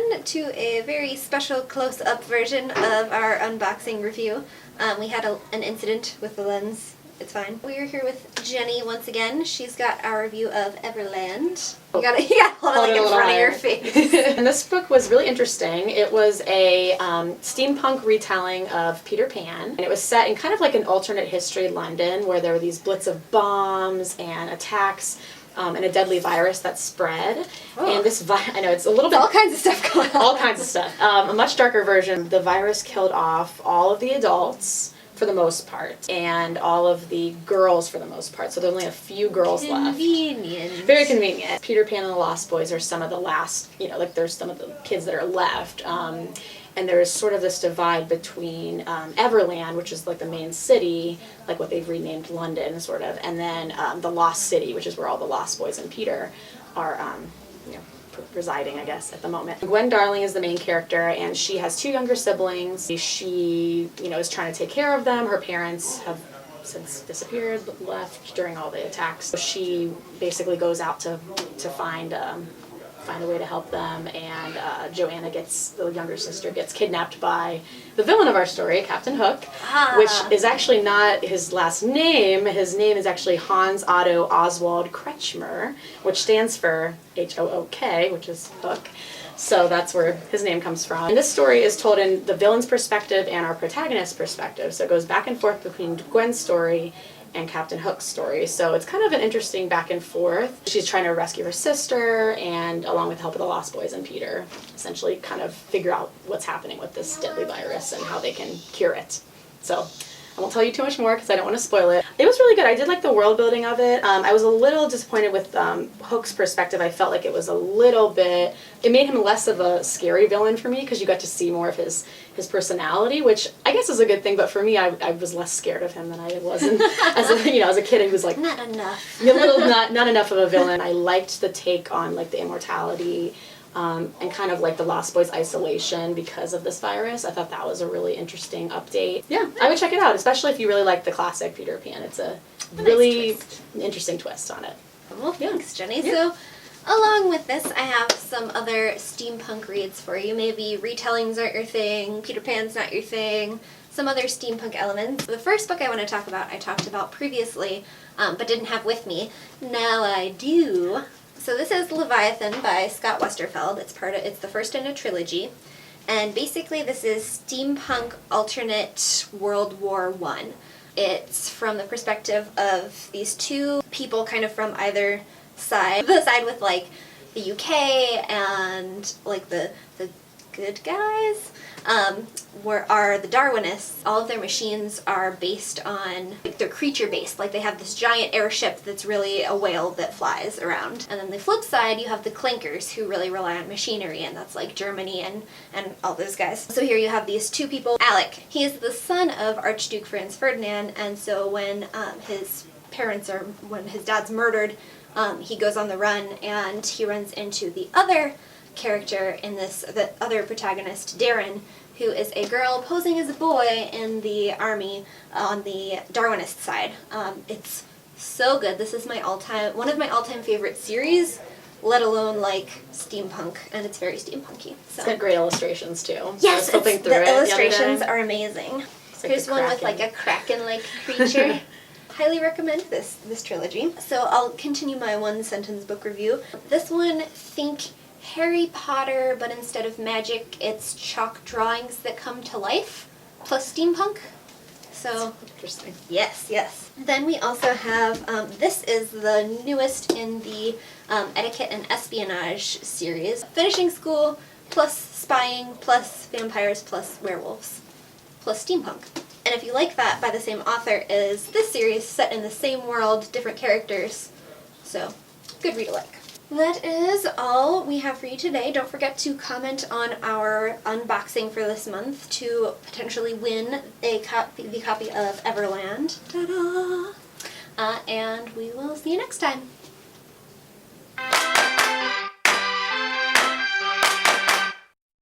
everyone, to a very special close-up version of our unboxing review. We had an incident with the lens. It's fine. We are here with Jenny once again. She's got our review of Everland. You gotta hold it like in front of your face. And this book was really interesting. It was a steampunk retelling of Peter Pan. And it was set in kind of like an alternate history London where there were these blitz of bombs and attacks. And a deadly virus that spread. Oh. And this I know it's a little bit... all kinds of stuff going on. All kinds of stuff. A much darker version. The virus killed off all of the adults, for the most part, and all of the girls for the most part. So there are only a few girls left. Convenient. Very convenient. Peter Pan and the Lost Boys are some of the last, like there's some of the kids that are left. And there's sort of this divide between Everland, which is like the main city, like what they've renamed London, sort of, and then the Lost City, which is where all the Lost Boys and Peter are, residing, I guess, at the moment. Gwen Darling is the main character, and she has two younger siblings. She, is trying to take care of them. Her parents have since disappeared, left during all the attacks. So she basically goes out to find a way to help them, and Joanna the younger sister, gets kidnapped by the villain of our story, Captain Hook, which is actually not his last name. His name is actually Hans Otto Oswald Kretschmer, which stands for H-O-O-K, which is Hook. So that's where his name comes from. And this story is told in the villain's perspective and our protagonist's perspective, so it goes back and forth between Gwen's story and Captain Hook's story. So it's kind of an interesting back and forth. She's trying to rescue her sister, and along with the help of the Lost Boys and Peter, essentially kind of figure out what's happening with this deadly virus and how they can cure it. So I won't tell you too much more because I don't want to spoil it. It was really good. I did like the world building of it. I was a little disappointed with Hook's perspective. I felt like it was a little bit, it made him less of a scary villain for me because you got to see more of his personality, which I guess is a good thing, but for me, I was less scared of him than I was as a kid. He was like, not enough. not enough of a villain. I liked the take on like the immortality, and kind of like the Lost Boys' isolation because of this virus. I thought that was a really interesting update. Yeah, I would check it out, especially if you really like the classic Peter Pan. It's a really nice interesting twist on it. Well, thanks, Jenny. Yeah. So, along with this, I have some other steampunk reads for you. Maybe retellings aren't your thing, Peter Pan's not your thing, some other steampunk elements. The first book I want to talk about, I talked about previously, but didn't have with me. Now I do. So this is Leviathan by Scott Westerfeld. It's the first in a trilogy. And basically this is steampunk alternate World War I. It's from the perspective of these two people kind of from either side. The side with like the UK and like the good guys are the Darwinists. All of their machines are based on, like, they're creature based. Like they have this giant airship that's really a whale that flies around. And then the flip side, you have the clankers who really rely on machinery, and that's like Germany and all those guys. So here you have these two people. Alec, he is the son of Archduke Franz Ferdinand, and so when when his dad's murdered, he goes on the run, and he runs into the other character in this, the other protagonist, Darren, who is a girl posing as a boy in the army on the Darwinist side. It's so good. This is one of my all-time favorite series, let alone like steampunk, and it's very steampunky. So. It's got great illustrations too. Yes, the illustrations are amazing. Here's one with like a kraken-like creature. Highly recommend this trilogy. So I'll continue my one-sentence book review. This one, think Harry Potter, but instead of magic, it's chalk drawings that come to life, plus steampunk. So interesting. Yes. Then we also have, this is the newest in the Etiquette and Espionage series. Finishing school, plus spying, plus vampires, plus werewolves, plus steampunk. And if you like that, by the same author is this series, set in the same world, different characters. So, good read alike. That is all we have for you today. Don't forget to comment on our unboxing for this month to potentially win the copy of Everland. Ta-da! And we will see you next time.